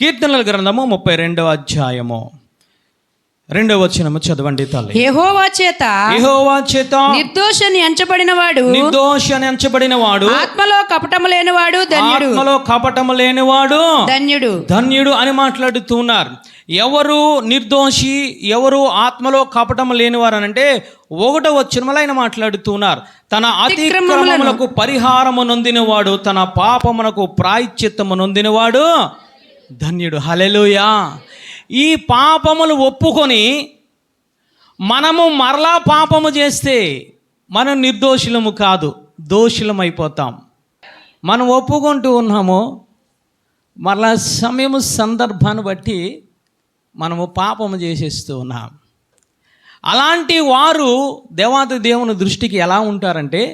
కీర్తనల గ్రంథము 32వ అధ్యాయము 2వ వచనము చదవండి తల్లి. యెహోవా చేత నిర్దోషని ఎంచబడిన వాడు ఆత్మలో కపటము లేనివాడు ధన్యుడు అని మాట్లాడుతున్నారు. ఎవరు నిర్దోషి, ఎవరు ఆత్మలో కపటము లేనివారు అంటే 1వ వచనములో ఆయన మాట్లాడుతున్నారు. తన అతిక్రమములకు పరిహారము నొందినవాడు, తన పాపమునకు ప్రాయశ్చిత్తము నొందినవాడు ధన్యుడు. హల్లెలూయా. ఈ పాపములు ఒప్పుకొని మనము మరలా పాపము చేస్తే మనం నిర్దోషులము కాదు, దోషులం అయిపోతాం. మనం ఒప్పుకుంటూ ఉన్నాము, మరలా సమయము సందర్భాన్ని బట్టి మనము పాపము చేసేస్తూ ఉన్నాం. అలాంటి వారు దేవాది దేవుని దృష్టికి ఎలా ఉంటారంటే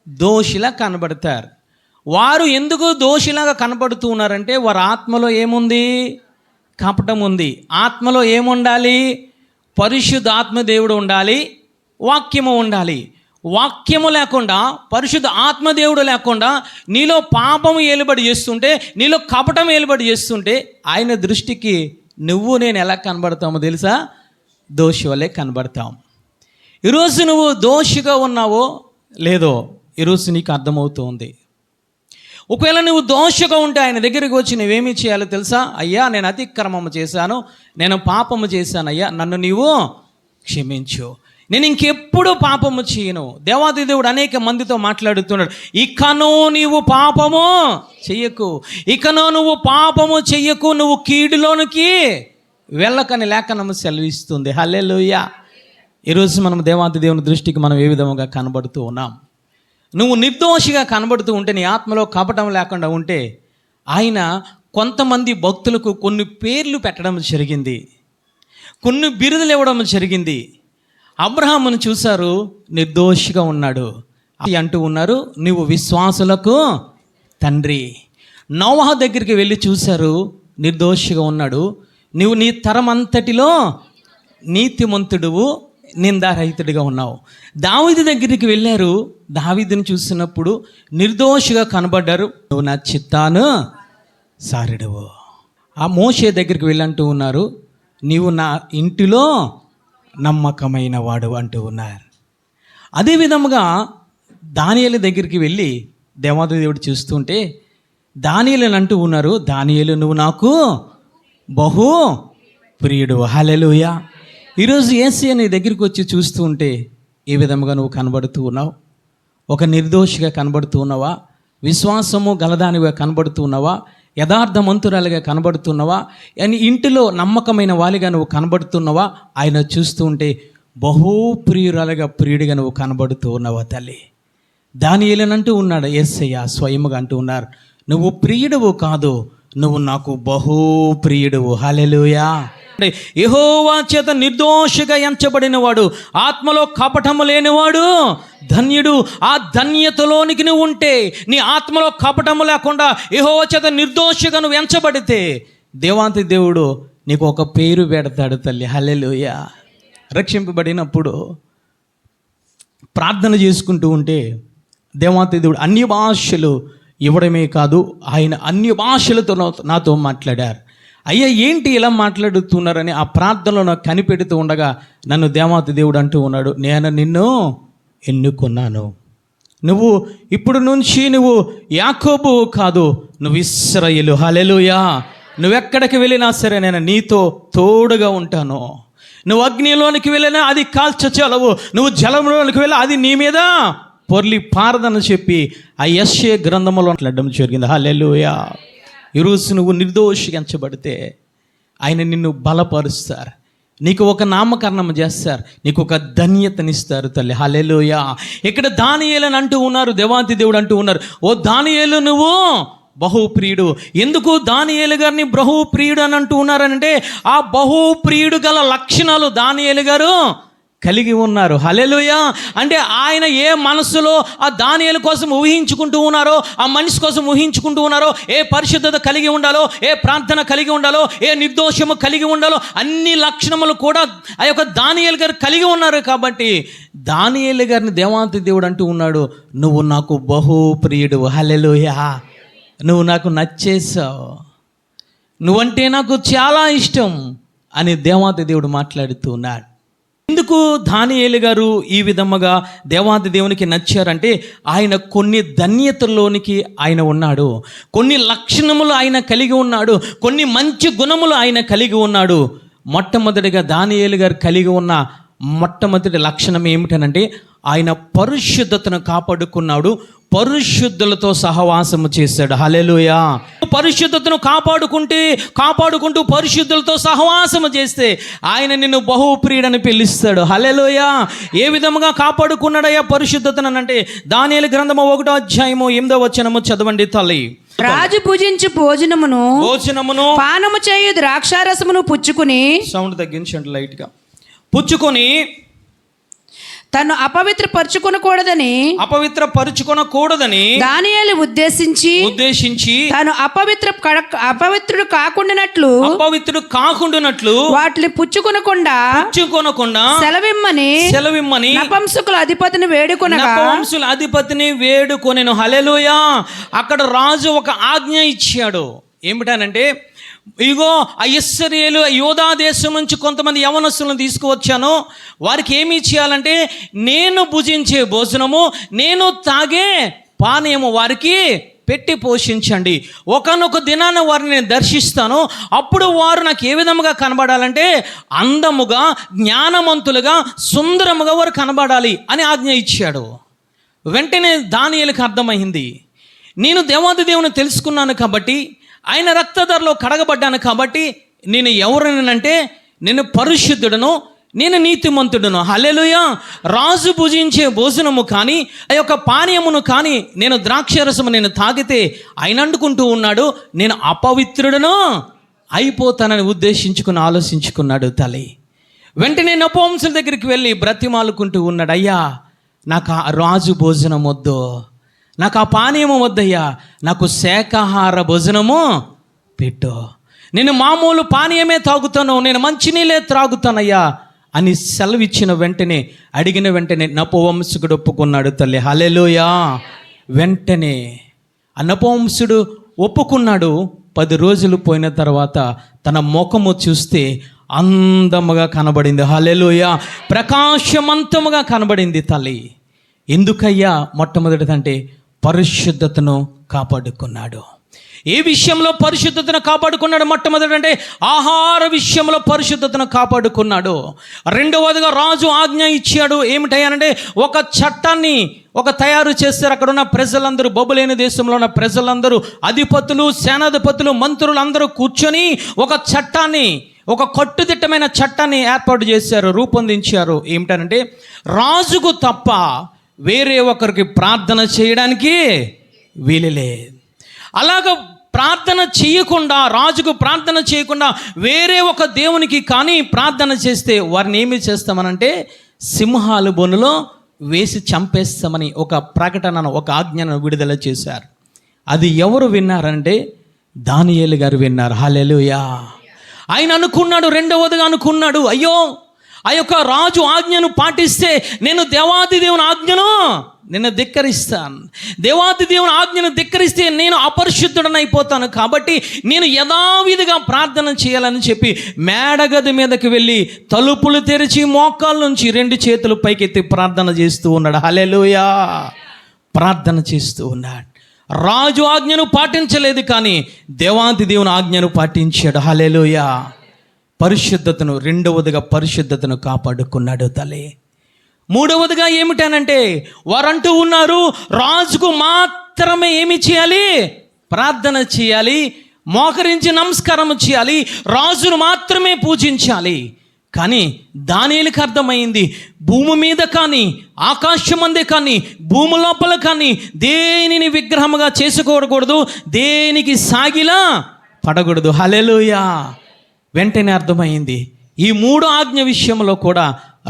దోషిలా కనబడతారు. వారు ఎందుకు దోషిలాగా కనబడుతూ ఉన్నారంటే వారి ఆత్మలో ఏముంది? కపటం ఉంది. ఆత్మలో ఏముండాలి? పరిశుద్ధ ఆత్మదేవుడు ఉండాలి, వాక్యము ఉండాలి. వాక్యము లేకుండా, పరిశుద్ధ ఆత్మదేవుడు లేకుండా నీలో పాపము ఏలుబడి చేస్తుంటే, నీలో కపటం ఏలుబడి చేస్తుంటే ఆయన దృష్టికి నువ్వు నేను ఎలా కనబడతామో తెలుసా? దోషి వల్లే కనబడతాం. ఈరోజు నువ్వు దోషిగా ఉన్నావో లేదో ఈరోజు నీకు అర్థమవుతుంది. ఒకవేళ నువ్వు దోషగా ఉంటే ఆయన దగ్గరికి వచ్చి నువ్వేమీ చేయాలో తెలుసా? అయ్యా, నేను అతిక్రమము చేశాను, నేను పాపము చేశాను, అయ్యా నన్ను నీవు క్షమించు, నేను ఇంకెప్పుడు పాపము చేయను. దేవాది దేవుడు అనేక మందితో మాట్లాడుతున్నాడు. ఇకనో నీవు పాపము చెయ్యకు, ఇకనో నువ్వు పాపము చెయ్యకు, నువ్వు కీడులోనికి వెళ్ళకని లేఖనము సెలవిస్తుంది. హల్లెలూయా. ఈరోజు మనం దేవాది దేవుని దృష్టికి మనం ఏ విధంగా కనబడుతూ ఉన్నాం? నువ్వు నిర్దోషిగా కనబడుతూ ఉంటే, నీ ఆత్మలో కపటం లేకుండా ఉంటే, ఆయన కొంతమంది భక్తులకు కొన్ని పేర్లు పెట్టడం జరిగింది, కొన్ని బిరుదులు ఇవ్వడం జరిగింది. అబ్రహామును చూశారు, నిర్దోషిగా ఉన్నాడు అంటూ ఉన్నారు, నువ్వు విశ్వాసులకు తండ్రి. నోవహు దగ్గరికి వెళ్ళి చూశారు, నిర్దోషిగా ఉన్నాడు, నువ్వు నీ తరం అంతటిలో నీతిమంతుడువు, నిందారహితుడిగా ఉన్నావు. దావీదు దగ్గరికి వెళ్ళారు, దావీదుని చూసినప్పుడు నిర్దోషిగా కనబడ్డారు, నువ్వు నా చిత్తాను సారెడువు. ఆ మోషే దగ్గరికి వెళ్ళంటూ ఉన్నారు, నీవు నా ఇంటిలో నమ్మకమైన వాడు అంటూ ఉన్నారు. అదే విధముగా దానియేలు దగ్గరికి వెళ్ళి దేవాది దేవుడు చూస్తుంటే దానియేలు అంటూ ఉన్నారు, దానియేలు నువ్వు నాకు బహు ప్రియుడు. హల్లెలూయా. ఈరోజు యేసయ్య నీ దగ్గరికి వచ్చి చూస్తూ ఉంటే ఏ విధముగా నువ్వు కనబడుతూ ఉన్నావు? ఒక నిర్దోషిగా కనబడుతూ ఉన్నావా? విశ్వాసము గలదానిగా కనబడుతూ ఉన్నావా? యథార్థమంతురాలుగా కనబడుతున్నావా? అని ఇంటిలో నమ్మకమైన వాలిగా నువ్వు కనబడుతున్నావా? ఆయన చూస్తూ ఉంటే బహు ప్రియురాలుగా, ప్రియుడిగా నువ్వు కనబడుతూ ఉన్నావా తల్లి? దానియేలునంటూ ఉన్నాడు యేసయ్య, స్వయముగా అంటూ ఉన్నారు, నువ్వు ప్రియుడువు కాదు, నువ్వు నాకు బహు ప్రియుడువు. హల్లెలూయా. యెహోవా చేత నిర్దోషిగా ఎంచబడినవాడు, ఆత్మలో కపటము లేనివాడు ధన్యుడు. ఆ ధన్యతలోనికి నువ్వు ఉంటే, నీ ఆత్మలో కపటము లేకుండా యెహోవా చేత నిర్దోషిగా నువ్వు ఎంచబడితే, దేవాంతి దేవుడు నీకు ఒక పేరు పెడతాడు తల్లి. హల్లెలూయా. రక్షింపబడినప్పుడు ప్రార్థన చేసుకుంటూ ఉంటే దేవాంతి దేవుడు అన్య భాషలు ఇవ్వడమే కాదు, ఆయన అన్య భాషలతో నాతో మాట్లాడారు. అయ్యా ఏంటి ఇలా మాట్లాడుతున్నారని ఆ ప్రార్థనలో నాకు కనిపెడుతూ ఉండగా నన్ను దేవాతి దేవుడు అంటూ ఉన్నాడు, నేను నిన్ను ఎన్నుకున్నాను, నువ్వు ఇప్పుడు నుంచి నువ్వు యాకోబు కాదు, నువ్వు ఇశ్రాయేలు. హల్లెలూయా. నువ్వెక్కడికి వెళ్ళినా సరే నేను నీతో తోడుగా ఉంటాను. నువ్వు అగ్నిలోనికి వెళ్ళినా అది కాల్చలవు, నువ్వు జలంలోనికి వెళ్ళి అది నీ మీద పొర్లి పారదని చెప్పి ఆ యెషయా గ్రంథంలో మాట్లాడడం జరిగింది. హల్లెలూయా. ఈరోజు నువ్వు నిర్దోషిగా ఎంచబడితే ఆయన నిన్ను బలపరుస్తారు, నీకు ఒక నామకరణం చేస్తారు, నీకు ఒక ధన్యతనిస్తారు తల్లి. హల్లెలూయా. ఇక్కడ దానియేలు అని అంటూ ఉన్నారు, దేవాంతి దేవుడు అంటూ ఉన్నారు, ఓ దానియేలు నువ్వు బహుప్రియుడు. ఎందుకు దానియేలు గారిని బహుప్రియుడు అని అంటూ ఉన్నారంటే ఆ బహుప్రియుడు గల లక్షణాలు దానియేలు గారు కలిగి ఉన్నారు. హల్లెలూయా. అంటే ఆయన ఏ మనసులో ఆ దానియేలు కోసం ఊహించుకుంటూ ఉన్నారో, ఆ మనిషి కోసం ఊహించుకుంటూ ఉన్నారో, ఏ పరిశుద్ధత కలిగి ఉండాలో, ఏ ప్రార్థన కలిగి ఉండాలో, ఏ నిర్దోషము కలిగి ఉండాలో, అన్ని లక్షణములు కూడా ఆ యొక్క దానియేలు గారు కలిగి ఉన్నారు. కాబట్టి దానియేలు గారిని దేవాంతి దేవుడు అంటూ ఉన్నాడు, నువ్వు నాకు బహు ప్రియుడు. హల్లెలూయా. నువ్వు నాకు నచ్చేసావు, నువ్వంటే నాకు చాలా ఇష్టం అని దేవాది దేవుడు మాట్లాడుతూ ఉన్నాడు. ఎందుకు దానియేలు గారు ఈ విధముగా దేవాది దేవునికి నచ్చారంటే ఆయన కొన్ని ధన్యతల్లోనికి ఆయన ఉన్నాడు, కొన్ని లక్షణములు ఆయన కలిగి ఉన్నాడు, కొన్ని మంచి గుణములు ఆయన కలిగి ఉన్నాడు. మొట్టమొదటిగా దానియేలు గారు కలిగి ఉన్న మొట్టమొదటి లక్షణం ఏమిటనంటే ఆయన పరిశుద్ధతను కాపాడుకున్నాడు, పరిశుద్ధులతో సహవాసము చేశాడు. హల్లెలూయా. పరిశుద్ధతను కాపాడుకుంటూ పరిశుద్ధులతో సహవాసము చేస్తే ఆయన నిన్ను బహుప్రియుడని పిలుస్తాడు. హల్లెలూయా. ఏ విధముగా కాపాడుకున్నాడయ్యా పరిశుద్ధతను అంటే దానియేలు గ్రంథము 1వ అధ్యాయము 8వ వచనము చదవండి తల్లి. రాజు పూజించు భోజనమును పానము చేయు ద్రాక్షారసమును పుచ్చుకుని, సౌండ్ తగ్గించండి లైట్ గా, పుచ్చుకొని తను అపవిత్రపరచుకొనకూడదని దానియేలు ఉద్దేశించి తాను అపవిత్రుడు కాకుండానట్లు వాటిని పుచ్చుకొనకుండా సెలవిమ్మని నపుంసకుల అధిపతిని వేడుకొనెను. హల్లెలూయా. అక్కడ రాజు ఒక ఆజ్ఞ ఇచ్చాడు. ఏమిటనంటే ఇగో ఆ ఇశ్రాయేలు యోధా దేశం నుంచి కొంతమంది యవనస్తులను తీసుకువచ్చాను, వారికి ఏమి చేయాలంటే నేను భుజించే భోజనము, నేను తాగే పానీయము వారికి పెట్టి పోషించండి. ఒకనొక దినాన వారిని నేను దర్శిస్తాను, అప్పుడు వారు నాకు ఏ విధముగా కనబడాలంటే అందముగా, జ్ఞానవంతులుగా, సుందరముగా వారు కనబడాలి అని ఆజ్ఞ ఇచ్చాడు. వెంటనే దానియేలుకు అర్థమైంది, నేను దేవాది దేవుని తెలుసుకున్నాను కాబట్టి, ఆయన రక్తధారలో కడగబడ్డాను కాబట్టి నేను ఎవరనంటే నేను పరిశుద్ధుడను, నేను నీతిమంతుడను. హల్లెలూయా. రాజు భుజించే భోజనము కానీ ఆ యొక్క పానీయమును కానీ నేను ద్రాక్షరసము నేను తాగితే ఆయన అంటుకుంటూ ఉన్నాడు నేను అపవిత్రుడను అయిపోతానని ఆలోచించుకున్నాడు తల్లి. వెంటనే నపుంసకుల దగ్గరికి వెళ్ళి బ్రతిమాలుకుంటూ ఉన్నాడు, అయ్యా నాకు ఆ రాజు భోజనం వద్దు, నాకు ఆ పానీయము వద్దయ్యా, నాకు శాకాహార భోజనము పెట్టు, నేను మామూలు పానీయమే తాగుతాను, నేను మంచినీళ్ళే త్రాగుతానయ్యా అని సెలవిచ్చిన వెంటనే, అడిగిన వెంటనే నపుంసకుడు ఒప్పుకున్నాడు తల్లి. హల్లెలూయా. వెంటనే ఆ నపుంసకుడు ఒప్పుకున్నాడు. 10 రోజులు పోయిన తర్వాత తన ముఖము చూస్తే అందముగా కనబడింది. హల్లెలూయా. ప్రకాశవంతముగా కనబడింది తల్లి. ఎందుకయ్యా? మొట్టమొదటిదంటే పరిశుద్ధతను కాపాడుకున్నాడు. ఏ విషయంలో పరిశుద్ధతను కాపాడుకున్నాడు? మొట్టమొదటి అంటే ఆహార విషయంలో పరిశుద్ధతను కాపాడుకున్నాడు. రెండవదిగా రాజు ఆజ్ఞ ఇచ్చాడు. ఏమిటయ్యానంటే ఒక చట్టాన్ని తయారు చేస్తారు. అక్కడ ఉన్న ప్రజలందరూ, బబులేని దేశంలో ఉన్న ప్రజలందరూ, అధిపతులు, సేనాధిపతులు, మంత్రులు అందరూ కూర్చొని ఒక చట్టాన్ని, ఒక కట్టుదిట్టమైన చట్టాన్ని ఏర్పాటు చేశారు, రూపొందించారు. ఏమిటనంటే రాజుకు తప్ప వేరే ఒకరికి ప్రార్థన చేయడానికి వీలులే. అలాగ ప్రార్థన చేయకుండా, రాజుకు ప్రార్థన చేయకుండా వేరే ఒక దేవునికి కానీ ప్రార్థన చేస్తే వారిని ఏమి చేస్తామనంటే సింహాలు బొనులో వేసి చంపేస్తామని ఒక ప్రకటనను, ఒక ఆజ్ఞను విడుదల చేశారు. అది ఎవరు విన్నారంటే దానియేలు గారు విన్నారు. హల్లెలూయా. ఆయన అనుకున్నాడు, రెండవదిగా అనుకున్నాడు, అయ్యో ఆ యొక్క రాజు ఆజ్ఞను పాటిస్తే నేను దేవాది దేవుని ఆజ్ఞను నేను ధిక్కరిస్తాను, దేవాది దేవుని ఆజ్ఞను ధిక్కరిస్తే నేను అపరిశుద్ధుడని అయిపోతాను, కాబట్టి నేను యథావిధిగా ప్రార్థన చేయాలని చెప్పి మేడగది మీదకి వెళ్ళి తలుపులు తెరిచి మోకాళ్ళ నుంచి 2 చేతులు పైకెత్తి ప్రార్థన చేస్తూ ఉన్నాడు. హల్లెలూయా. ప్రార్థన చేస్తూ ఉన్నాడు. రాజు ఆజ్ఞను పాటించలేదు, కానీ దేవాది దేవుని ఆజ్ఞను పాటించాడు. హల్లెలూయా. పరిశుద్ధతను, రెండవదిగా పరిశుద్ధతను కాపాడుకున్నాడు తల్లి. మూడవదిగా ఏమిటనంటే వారంటూ ఉన్నారు రాజుకు మాత్రమే ఏమి చేయాలి? ప్రార్థన చేయాలి, మోకరించి నమస్కారం చేయాలి, రాజును మాత్రమే పూజించాలి. కానీ దానియేలుకు అర్థమైంది, భూమి మీద కానీ, ఆకాశం అందే కానీ, భూమి లోపల కానీ దేనిని విగ్రహముగా చేసుకోకూడదు, దేనికి సాగిలా పడకూడదు. హల్లెలూయా. వెంటనే అర్థమైంది, ఈ 3 ఆజ్ఞ విషయంలో కూడా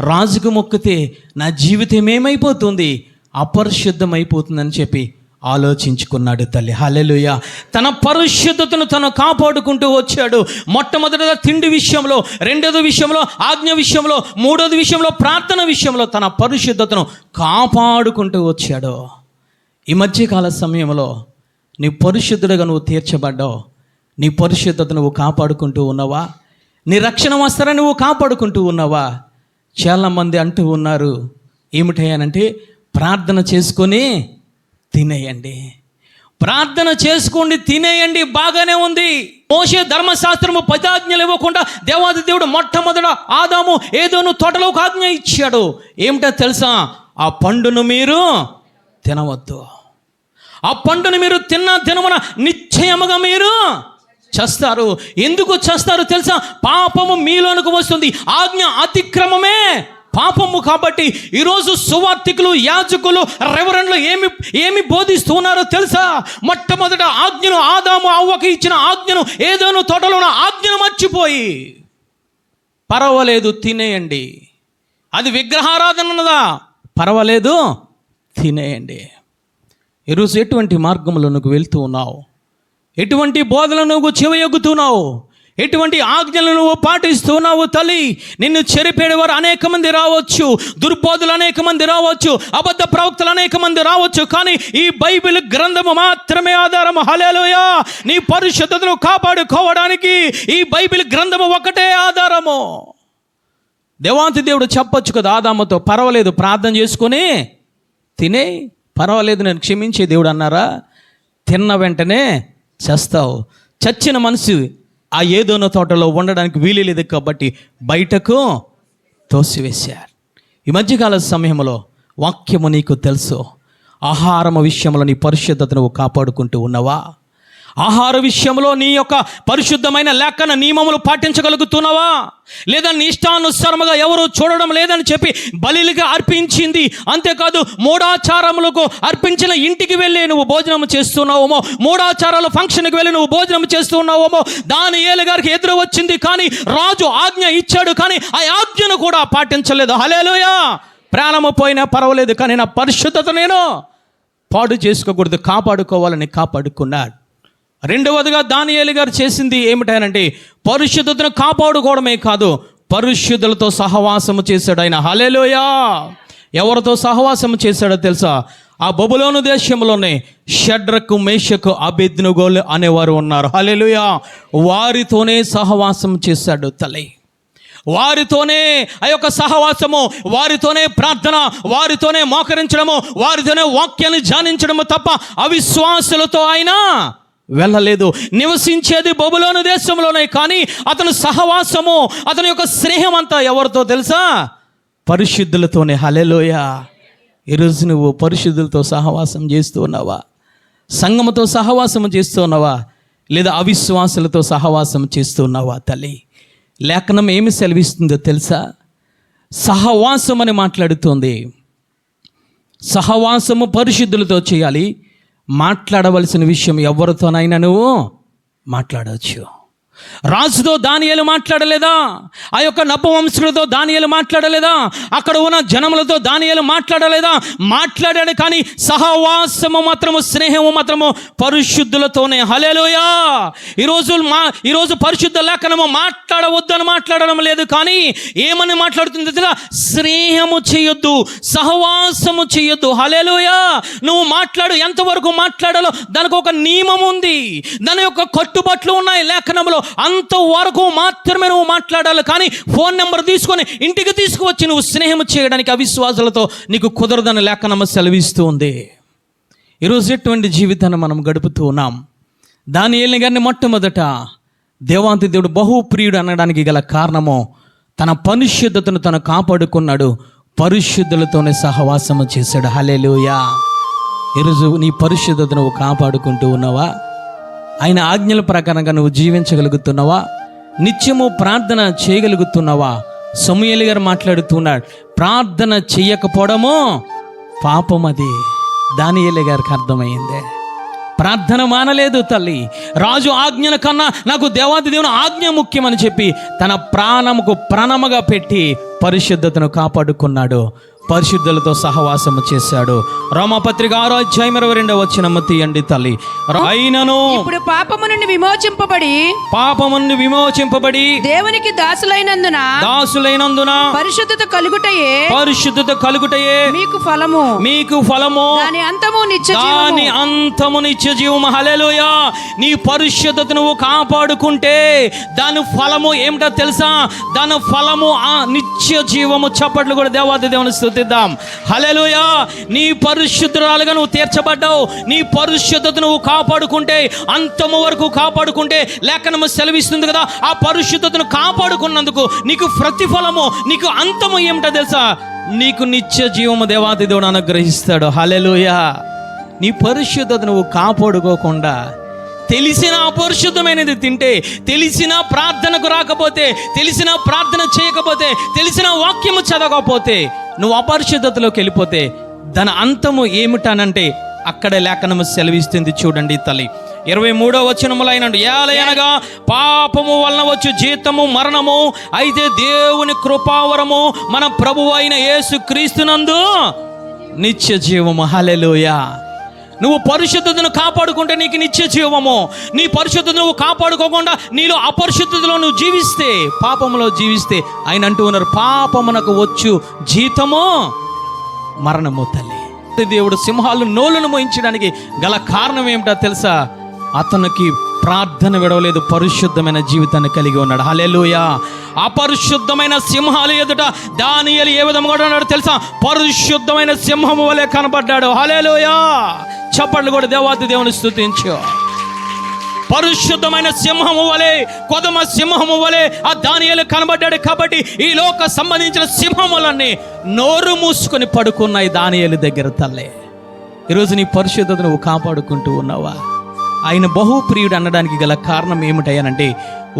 రాజుకు మొక్కితే నా జీవితం ఏమైపోతుంది? అపరిశుద్ధమైపోతుందని చెప్పి ఆలోచించుకున్నాడు తల్లి. హల్లెలూయా. తన పరిశుద్ధతను తను కాపాడుకుంటూ వచ్చాడు. మొట్టమొదటిగా తిండి విషయంలో, రెండోది విషయంలో ఆజ్ఞ విషయంలో, మూడోది విషయంలో ప్రార్థన విషయంలో తన పరిశుద్ధతను కాపాడుకుంటూ వచ్చాడు. ఈ మధ్యకాల సమయంలో నీ పరిశుద్ధుడిగా నువ్వు తీర్చబడ్డావు, నీ పరిశుద్ధత నువ్వు కాపాడుకుంటూ ఉన్నావా? నీ రక్షణ వస్త్రాన్ని నువ్వు కాపాడుకుంటూ ఉన్నావా? చాలామంది అంటూ ఉన్నారు ఏమిటయ్యానంటే, ప్రార్థన చేసుకొని తినేయండి, ప్రార్థన చేసుకోండి, తినేయండి, బాగానే ఉంది. మోషే ధర్మశాస్త్రము 10 ఆజ్ఞలు ఇవ్వకుండా దేవాది దేవుడు మొట్టమొదట ఆదాము ఏదోను తోటలో ఒక ఆజ్ఞ ఇచ్చాడు. ఏమిటో తెలుసా? ఆ పండును మీరు తినవద్దు. ఆ పండును మీరు తినమున నిశ్చయముగా మీరు చస్తారు. ఎందుకు చస్తారు తెలుసా? పాపము మీలోనికి వస్తుంది. ఆజ్ఞ అతిక్రమమే పాపము. కాబట్టి ఈరోజు సువార్తికులు, యాజకులు, రెవరెండ్లు ఏమి బోధిస్తున్నారో తెలుసా? మొట్టమొదట ఆజ్ఞను, ఆదాము అవ్వకి ఇచ్చిన ఆజ్ఞను, ఏదోను తోటలో ఉన్న ఆజ్ఞను మర్చిపోయి పర్వాలేదు తినేయండి. అది విగ్రహారాధన ఉన్నదా? పర్వాలేదు తినేయండి. ఈరోజు ఎటువంటి మార్గంలో నువ్వు వెళ్తూ ఉన్నావు? ఎటువంటి బోధలను నువ్వు చెవియొగ్గుతున్నావు? ఎటువంటి ఆజ్ఞలను నువ్వు పాటిస్తున్నావు? తల్లి, నిన్ను చెరిపేడేవారు అనేక మంది రావచ్చు, దుర్బోధులు అనేక మంది రావచ్చు, అబద్ధ ప్రవక్తలు అనేక మంది రావచ్చు, కానీ ఈ బైబిల్ గ్రంథము మాత్రమే ఆధారము. హల్లెలూయా! నీ పరిశుద్ధతను కాపాడుకోవడానికి ఈ బైబిల్ గ్రంథము ఒకటే ఆధారము. దేవాంతి దేవుడు చెప్పొచ్చు కదా ఆదాముతో, పర్వాలేదు ప్రార్థన చేసుకొని తినే, పర్వాలేదు నేను క్షమించే దేవుడు అన్నారా? తిన్న వెంటనే చస్తావు. చచ్చిన మనసు ఆ ఏదోనో తోటలో ఉండడానికి వీలు లేదు కాబట్టి బయటకు తోసివేశారు. ఈ మధ్యకాల సమయంలో వాక్యము నీకు తెలుసు, ఆహారము విషయంలో నీ పరిశుద్ధతను నువ్వు కాపాడుకుంటూ ఉన్నావా? ఆహార విషయంలో నీ యొక్క పరిశుద్ధమైన లేఖన నియమములు పాటించగలుగుతున్నావా? లేదా నీ ఇష్టానుసారముగా ఎవరు చూడడం లేదని చెప్పి బలిగా అర్పించింది, అంతేకాదు మూఢాచారములకు అర్పించిన ఇంటికి వెళ్ళి నువ్వు భోజనం చేస్తున్నావేమో, మూఢాచారాల ఫంక్షన్కి వెళ్ళి నువ్వు భోజనం చేస్తున్నావేమో. దానియేలు గారికి ఎదురు వచ్చింది, కానీ రాజు ఆజ్ఞ ఇచ్చాడు, కానీ ఆ ఆజ్ఞను కూడా పాటించలేదు. హల్లెలూయా! ప్రాణము పోయినా పర్వాలేదు, కానీ నా పరిశుద్ధత నేను పాడు చేసుకోకూడదు, కాపాడుకోవాలని కాపాడుకున్నాడు. రెండవదిగా దానియేలు గారు చేసింది ఏమిటంటే, పరిశుద్ధతను కాపాడుకోవడమే కాదు, పరిశుద్ధులతో సహవాసము చేశాడు ఆయన. హల్లెలూయా! ఎవరితో సహవాసము చేశాడో తెలుసా? ఆ బబులోను దేశంలోనే షడ్రకు, మేషకు, అబేద్నెగోలు అనేవారు ఉన్నారు. హల్లెలూయా! వారితోనే సహవాసం చేశాడు తల్లి. వారితోనే ఆ యొక్క సహవాసము, వారితోనే ప్రార్థన, వారితోనే మోకరించడము, వారితోనే వాక్యాన్ని ధ్యానించడము తప్ప అవిశ్వాసులతో ఆయన వెళ్ళలేదు. నివసించేది బబులోను దేశంలోనే, కానీ అతను సహవాసము, అతని యొక్క స్నేహం అంతా ఎవరితో తెలుసా? పరిశుద్ధులతోనే. హల్లెలూయా! ఈరోజు నువ్వు పరిశుద్ధులతో సహవాసం చేస్తూ ఉన్నావా? సంఘముతో సహవాసం చేస్తూ ఉన్నావా? లేదా అవిశ్వాసులతో సహవాసం చేస్తూ ఉన్నావా? తల్లి, లేఖనం ఏమి సెలవిస్తుందో తెలుసా? సహవాసం అని మాట్లాడుతుంది. సహవాసము పరిశుద్ధులతో చేయాలి. మాట్లాడవలసిన విషయం ఎవరితోనైనా నువ్వు మాట్లాడవచ్చు. రాజుతో దానియేలు మాట్లాడలేదా? ఆ యొక్క నపవంశకులతో దానియేలు మాట్లాడలేదా? అక్కడ ఉన్న జనములతో దానియేలు మాట్లాడలేదా? మాట్లాడాడు, కానీ సహవాసము మాత్రము, స్నేహము మాత్రము పరిశుద్ధులతోనే. హల్లెలూయా! ఈరోజు పరిశుద్ధ లేఖనము మాట్లాడవద్దని మాట్లాడడం లేదు, కానీ ఏమని మాట్లాడుతుంది తెలుసా? స్నేహము చేయొద్దు, సహవాసము చేయొద్దు. హల్లెలూయా! నువ్వు మాట్లాడు, ఎంతవరకు మాట్లాడాలో దానికి ఒక నియమం ఉంది, దాని యొక్క కట్టుబాట్లు ఉన్నాయి లేఖనంలో. అంతవరకు మాత్రమే నువ్వు మాట్లాడాలి, కానీ ఫోన్ నెంబర్ తీసుకొని ఇంటికి తీసుకువచ్చి నువ్వు స్నేహం చేయడానికి అవిశ్వాసులతో నీకు కుదరదని లేఖనం సెలవిస్తూ ఉంది. ఈరోజు ఎటువంటి జీవితాన్ని మనం గడుపుతూ ఉన్నాం? దానియేలు గారిని మొట్టమొదట దేవాంతి దేవుడు బహుప్రియుడు అనడానికి గల కారణము, తన పరిశుద్ధతను తను కాపాడుకున్నాడు, పరిశుద్ధులతోనే సహవాసము చేశాడు. హల్లెలూయా! ఈరోజు నీ పరిశుద్ధతను నువ్వు కాపాడుకుంటూ ఉన్నావా? ఆయన ఆజ్ఞల ప్రకారంగా నువ్వు జీవించగలుగుతున్నావా? నిత్యము ప్రార్థన చేయగలుగుతున్నావా? సమూయేలు గారు మాట్లాడుతున్నాడు, ప్రార్థన చెయ్యకపోవడము పాపం. అది దానియేలు గారికి అర్థమైంది. ప్రార్థన మానలేదు తల్లి. రాజు ఆజ్ఞల కన్నా నాకు దేవాది దేవుని ఆజ్ఞ ముఖ్యమని చెప్పి తన ప్రాణముకు ప్రాణముగా పెట్టి పరిశుద్ధతను కాపాడుకున్నాడు. పరిశుద్ధులతో సహవాసము చేశాడు. రోమాపత్రిక 6వ అధ్యాయం 22వ వచనం తీయండి తల్లి. అయినను ఇప్పుడు పాపము నుండి విమోచింపబడి దేవునికి దాసులైనందున పరిశుద్ధత కలుగుటయే మీకు ఫలము దాని అంతము నిత్య జీవము. హల్లెలూయా. నీ పరిశుద్ధత నువ్వు కాపాడుకుంటే దాని ఫలము ఏమిటో తెలుసా? దాని ఫలము ఆ నిత్య జీవము. చప్పట్లు కూడా దేవాది దేవుని స్తుతిద్దాం. హల్లెలూయా. నీ పరిశుద్ధురాలుగా నువ్వు తీర్చబడ్డావు. నీ పరిశుద్ధత నువ్వు కాపాడుకుంటే, అంతము వరకు కాపాడుకుంటే, లేఖనము సెలవిస్తుంది కదా, ఆ పరిశుద్ధతను కాపాడుకున్నందుకు నీకు ప్రతిఫలము, నీకు అంతము ఏమిటో తెలుసా? నీకు నిత్య జీవము దేవాది దేవుడు అనుగ్రహిస్తాడు. హల్లెలూయా. నీ పరిశుద్ధత నువ్వు కాపాడుకోకుండా తెలిసిన అపరిశుద్ధమైనది తింటే, తెలిసిన ప్రార్థనకు రాకపోతే, తెలిసిన ప్రార్థన చేయకపోతే, తెలిసిన వాక్యము చదవకపోతే, నువ్వు అపరిశుద్ధతలోకి వెళ్ళిపోతే దాని అంతము ఏమిటనంటే అక్కడ లేఖనము సెలవిస్తుంది. చూడండి తల్లి, 23వ వచనములో అయినండు, ఏలయనగా పాపము వలన వచ్చు జీతము మరణము, అయితే దేవుని కృపావరము మన ప్రభువు అయిన యేసు క్రీస్తునందు నిత్య జీవము. హల్లెలూయా. నువ్వు పరిశుద్ధతను కాపాడుకుంటే నీకు నిత్య జీవము. నీ పరిశుద్ధత నువ్వు కాపాడుకోకుండా నీలో అపరిశుద్ధతలో నువ్వు జీవిస్తే, పాపములో జీవిస్తే, ఆయన అంటూ ఉన్నారు, పాపమునకు వచ్చు జీతము మరణము. తల్లి, దేవుడు సింహాలు నోళ్ళను మోయించడానికి గల కారణం ఏమిటో తెలుసా? అతనికి ప్రార్థన విడవలేదు, పరిశుద్ధమైన జీవితాన్ని కలిగి ఉన్నాడు. హల్లెలూయా. అపరిశుద్ధమైన సింహాలు ఎదుట దానియేలు ఏ విధంగా ఉన్నాడు తెలుసా? పరిశుద్ధమైన సింహము వలె కనబడ్డాడు. హల్లెలూయా. చప్పట్లు కూడా దేవాది దేవుని స్తుతించు. పరిశుద్ధమైన సింహము వలె, కొదమ సింహము వలె ఆ దానియేలు కనబడ్డాడు. కాబట్టి ఈ లోక సంబంధించిన సింహములన్నీ నోరు మూసుకొని పడుకున్నాయి దానియేలు దగ్గర. తల్లే, ఈరోజు నీ పరిశుద్ధతను నువ్వు కాపాడుకుంటూ ఉన్నావా? ఆయన బహుప్రియుడు అనడానికి గల కారణం ఏమిటయ్యానంటే,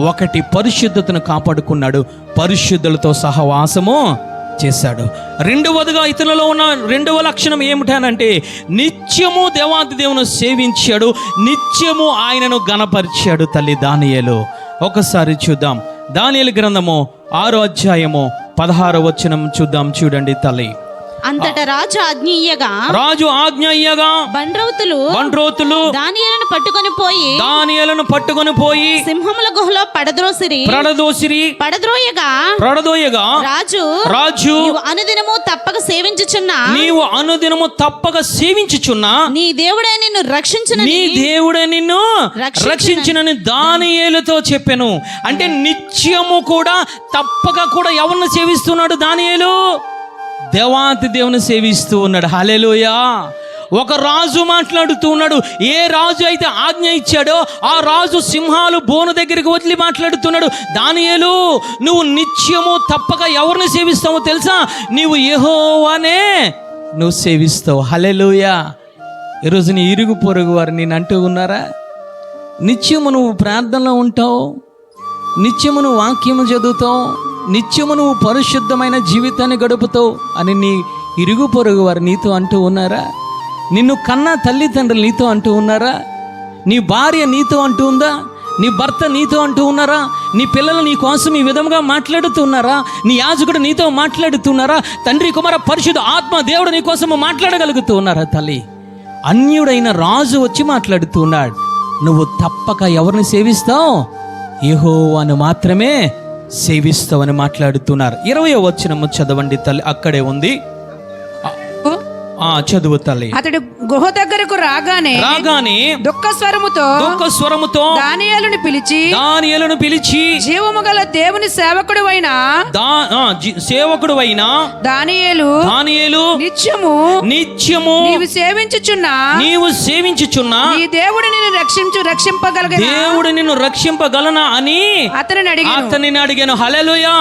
ఒకటి, పరిశుద్ధతను కాపాడుకున్నాడు, పరిశుద్ధులతో సహవాసము చేశాడు. రెండవదిగా ఇతనిలో ఉన్న రెండవ లక్షణం ఏమిటనంటే, నిత్యము దేవాది దేవుని సేవించాడు, నిత్యము ఆయనను గణపరిచాడు. తల్లి దానియేలు, ఒకసారి చూద్దాం. దానియేలు గ్రంథము 6వ అధ్యాయము 16వ వచనం చూద్దాం. చూడండి తల్లి. అంతటా రాజు ఆజ్ఞ ఇయ్యగా బండ్రోతులు దానియేలును పట్టుకొని పోయి సింహముల గుహలో పడద్రోసిరి. పడద్రోయగా రాజు నీవు అనుదినము తప్పక సేవించుచున్నా నీ దేవుడే నిన్ను రక్షించునని దానియేలుతో చెప్పెను. అంటే నిత్యము కూడా తప్పక కూడా ఎవరిని సేవిస్తున్నాడు? దానియేలు దేవాతి దేవుని సేవిస్తూ ఉన్నాడు. హల్లెలూయా. ఒక రాజు మాట్లాడుతూ ఉన్నాడు. ఏ రాజు అయితే ఆజ్ఞ ఇచ్చాడో ఆ రాజు సింహాలు బోను దగ్గరికి వదిలి మాట్లాడుతున్నాడు. దానియేలు, నువ్వు నిత్యము తప్పక ఎవరిని సేవిస్తావో తెలుసా? నీవు యెహోవానే నువ్వు సేవిస్తావు. హల్లెలూయా. ఈరోజు నీ ఇరుగు పొరుగు వారు నేను అంటూ ఉన్నారా? నిత్యము నువ్వు ప్రార్థనలో ఉంటావు, నిత్యము నువ్వు వాక్యము చదువుతావు, నిత్యము నువ్వు పరిశుద్ధమైన జీవితాన్ని గడుపుతావు అని నీ ఇరుగు పొరుగు వారు నీతో అంటూ ఉన్నారా? నిన్ను కన్నా తల్లిదండ్రులు నీతో అంటూ ఉన్నారా? నీ భార్య నీతో అంటూ ఉందా? నీ భర్త నీతో అంటూ ఉన్నారా? నీ పిల్లలు నీ కోసం ఈ విధంగా మాట్లాడుతున్నారా? నీ యాజకుడు నీతో మాట్లాడుతున్నారా? తండ్రి, కుమార, పరిశుద్ధ ఆత్మ దేవుడు నీ కోసం మాట్లాడగలుగుతూ ఉన్నారా? తల్లి, అన్యుడైన రాజు వచ్చి మాట్లాడుతూ ఉన్నాడు. నువ్వు తప్పక ఎవరిని సేవిస్తావు? యెహోవాను మాత్రమే సేవిస్తావని మాట్లాడుతున్నారు. 20వ వచనము చదవండి తల్లి, అక్కడే ఉంది. చదువు తల్లి. అతడు గుహ దగ్గరకు రాగానే దుఃఖ స్వరముతో దానియేలును పిలిచి జీవము గల దేవుని సేవకుడువైన దానియేలు, నిత్యము నీవు సేవించుచున్నా నీ దేవుడు నిన్ను రక్షింపగలనా అని అతనిని అడిగాను. హల్లెలూయా.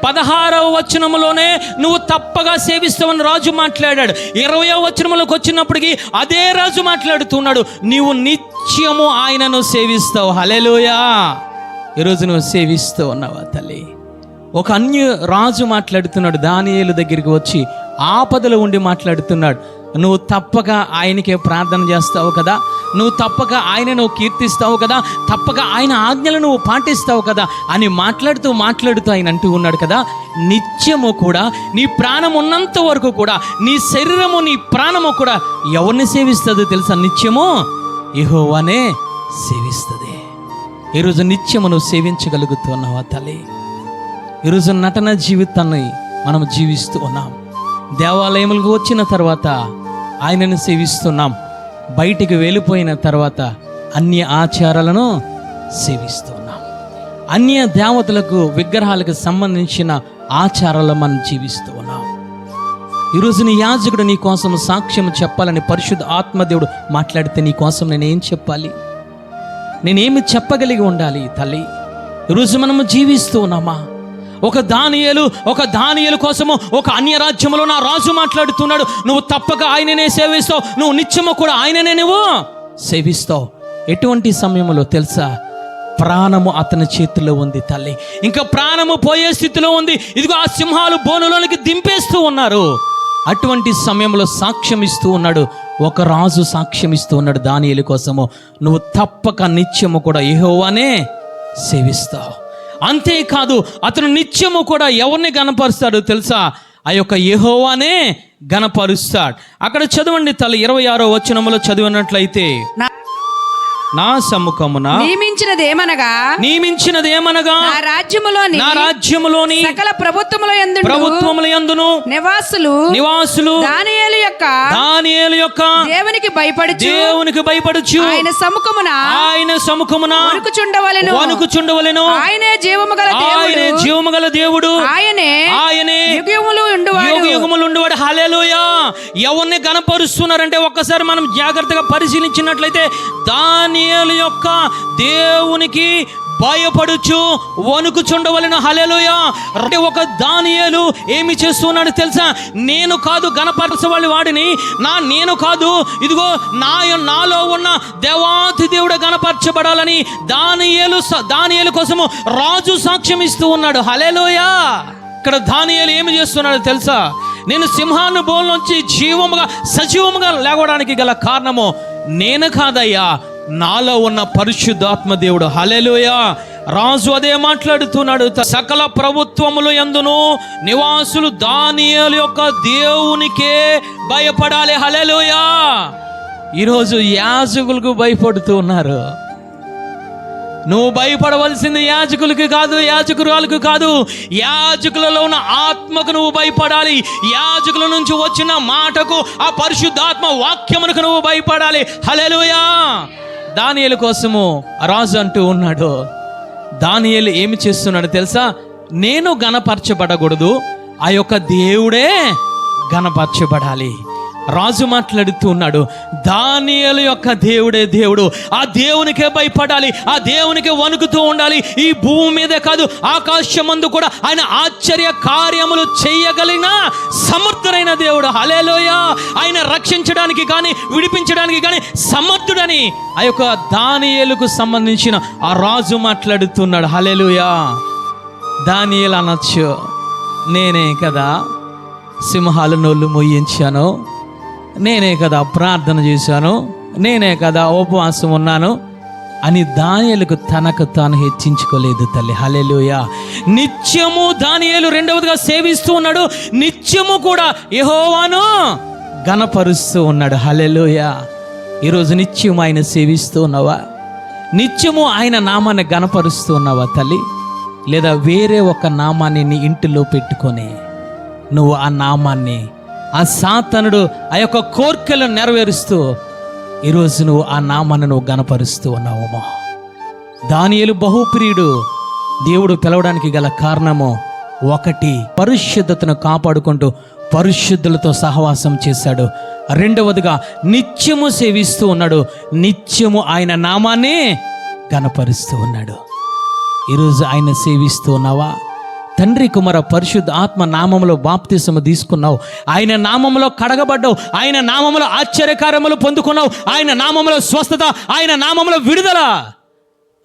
16వ వచనములోనే నువ్వు తప్పగా సేవిస్తావని రాజు మాట్లాడాడు. 20వ వచనములోకి వచ్చినప్పటికీ అదే రాజు మాట్లాడుతున్నాడు, నీవు నిత్యము ఆయనను సేవిస్తావు. హల్లెలూయా. ఈరోజు నువ్వు సేవిస్తూ ఉన్నావా తల్లి? ఒక అన్య రాజు మాట్లాడుతున్నాడు, దానియేలు దగ్గరికి వచ్చి ఆపదలో ఉండి మాట్లాడుతున్నాడు. నువ్వు తప్పక ఆయనకే ప్రార్థన చేస్తావు కదా, నువ్వు తప్పక ఆయనను కీర్తిస్తావు కదా, తప్పక ఆయన ఆజ్ఞలను నువ్వు పాటిస్తావు కదా అని మాట్లాడుతూ ఆయన అంటూ ఉన్నాడు కదా, నిత్యము కూడా నీ ప్రాణం ఉన్నంత వరకు కూడా నీ శరీరము నీ ప్రాణము కూడా ఎవరిని సేవిస్తుంది తెలుసా? నిత్యము యెహోవానే సేవిస్తుంది. ఈరోజు నిత్యము నువ్వు సేవించగలుగుతున్నావా తల్లి? ఈరోజు నటన జీవితాన్ని మనం జీవిస్తూ ఉన్నాం. దేవాలయములకు వచ్చిన తర్వాత ఆయనను సేవిస్తున్నాం, బయటికి వెళ్ళిపోయిన తర్వాత అన్య ఆచారాలను సేవిస్తున్నాం. అన్య దేవతలకు విగ్రహాలకు సంబంధించిన ఆచారాలు మనం జీవిస్తూ ఉన్నాం. ఈరోజు నీ యాజకుడు నీ కోసం సాక్ష్యం చెప్పాలని పరిశుద్ధ ఆత్మదేవుడు మాట్లాడితే నీ కోసం నేనేం చెప్పాలి? నేనేమి చెప్పగలిగి ఉండాలి తల్లి? ఈరోజు మనము జీవిస్తూ ఉన్నామా? ఒక దానియేలు కోసము ఒక అన్య రాజ్యములో నా రాజు మాట్లాడుతున్నాడు, నువ్వు తప్పక ఆయననే సేవిస్తావు, నువ్వు నిత్యము కూడా ఆయననే నువ్వు సేవిస్తావు. ఎటువంటి సమయంలో తెలుసా? ప్రాణము అతని చేతిలో ఉంది తల్లి, ఇంకా ప్రాణము పోయే స్థితిలో ఉంది. ఇదిగో ఆ సింహాలు బోనులోనికి దింపేస్తూ ఉన్నారు. అటువంటి సమయంలో సాక్ష్యం ఇస్తూ ఉన్నాడు, ఒక రాజు సాక్ష్యం ఇస్తూ ఉన్నాడు దానియేలు కోసము, నువ్వు తప్పక నిత్యము కూడా యెహోవానే సేవిస్తావు. అంతేకాదు అతను నిత్యము కూడా ఎవరిని గణపరుస్తాడో తెలుసా? ఆ యొక్క యెహోవానే గణపరుస్తాడు. అక్కడ చదవండి తల్లి, 26వ వచనములో చదివినట్లయితే, నా సముఖమున నియమించినదేమనగా నా రాజ్యములోని సకల ప్రభుత్వముల యందును నివాసులు దానియేలు యొక్క దేవునికి భయపడుచు ఆయన సముఖమున వణుకుచుండవలెను. ఆయనే జీవము గల దేవుడు, ఆయనే యుగములు ఉండువాడు. హల్లెలూయా! ఎవరిని గణపరుస్తున్నారంటే ఒక్కసారి మనం జాగ్రత్తగా పరిశీలించినట్లయితే దానియేలు యొక్క దేవునికి భయపడుచు వణుకుచుండవలెను. హల్లెలూయా! అంటే ఒక దానియేలు ఏమి చేస్తున్నాడు తెలుసా? నేను కాదు గణపరచవలె వాడిని, నేను కాదు, ఇదిగో నాలో ఉన్న దేవాతి దేవుడు గణపరచబడాలని దానియేలు కోసము రాజు సాక్ష్యం ఇస్తూ ఉన్నాడు. హల్లెలూయా! ఇక్కడ దానియేలు ఏమి చేస్తున్నాడు తెలుసా? నేను సింహాను బోన్లోంచి సజీవముగా లేవడానికి గల కారణము నేను కాదయ్యా, నాలో ఉన్న పరిశుద్ధాత్మ దేవుడు. హల్లెలూయా! రాజు అదే మాట్లాడుతున్నాడు, సకల ప్రభుత్వములు యందును నివాసులు దానియేలు యొక్క దేవునికే భయపడాలి. హల్లెలూయా! ఈరోజు యాజకులకు భయపడుతూ ఉన్నారు. నువ్వు భయపడవలసింది యాజకులకి కాదు, యాజకురాలకు కాదు, యాజకులలో ఉన్న ఆత్మకు నువ్వు భయపడాలి. యాజకుల నుంచి వచ్చిన మాటకు, ఆ పరిశుద్ధాత్మ వాక్యమునకు నువ్వు భయపడాలి. హల్లెలూయా! దానియేలు కోసము రాజు అంటూ ఉన్నాడు. దానియేలు ఏమి చేస్తున్నాడు తెలుసా? నేను గణపరచబడకూడదు, ఆ యొక్క దేవుడే గణపరచబడాలి. రాజు మాట్లాడుతూ ఉన్నాడు, దానియేలు యొక్క దేవుడే దేవుడు, ఆ దేవునికే భయపడాలి, ఆ దేవునికి వణుకుతూ ఉండాలి. ఈ భూమి మీదే కాదు ఆకాశమందు కూడా ఆయన ఆశ్చర్య కార్యములు చేయగలిగిన సమర్థుడైన దేవుడు. హల్లెలూయా! ఆయన రక్షించడానికి కానీ విడిపించడానికి కానీ సమర్థుడని ఆ యొక్క దానియేలుకు సంబంధించిన ఆ రాజు మాట్లాడుతున్నాడు. హల్లెలూయా! దానియేలు అనొచ్చు, నేనే కదా సింహాల నోళ్ళు మోయించాను, నేనే కదా ప్రార్థన చేశాను, నేనే కదా ఉపవాసం ఉన్నాను అని దానియేలుకు తనకు తాను హెచ్చించుకోలేదు తల్లి. హల్లెలూయా! నిత్యము దానియేలు రెండవదిగా సేవిస్తూ ఉన్నాడు, నిత్యము కూడా యెహోవాను గణపరుస్తూ ఉన్నాడు. హల్లెలూయా! ఈరోజు నిత్యం ఆయన సేవిస్తూ ఉన్నావా? నిత్యము ఆయన నామాన్ని గణపరుస్తూ ఉన్నావా తల్లి? లేదా వేరే ఒక నామాన్ని నీ ఇంటిలో పెట్టుకొని నువ్వు ఆ నామాన్ని, ఆ సాతానుడు ఆ యొక్క కోర్కెలను నెరవేరుస్తూ ఈరోజు నువ్వు ఆ నామాన్ని నువ్వు గణపరుస్తూ ఉన్నావమ్మా. దానియేలు బహుప్రియుడు. దేవుడు పిలవడానికి గల కారణము ఒకటి, పరిశుద్ధతను కాపాడుకుంటూ పరిశుద్ధులతో సహవాసం చేశాడు. రెండవదిగా నిత్యము సేవిస్తూ ఉన్నాడు, నిత్యము ఆయన నామాన్ని గణపరుస్తూ ఉన్నాడు. ఈరోజు ఆయన సేవిస్తూ ఉన్నావా? తండ్రి కుమార పరిశుద్ధ ఆత్మ నామములో బాప్తిసము తీసుకున్నావు, ఆయన నామములో కడగబడ్డావు, ఆయన నామములో ఆశ్చర్యకార్యములు పొందుకున్నావు, ఆయన నామములో స్వస్థత, ఆయన నామములో విడుదల.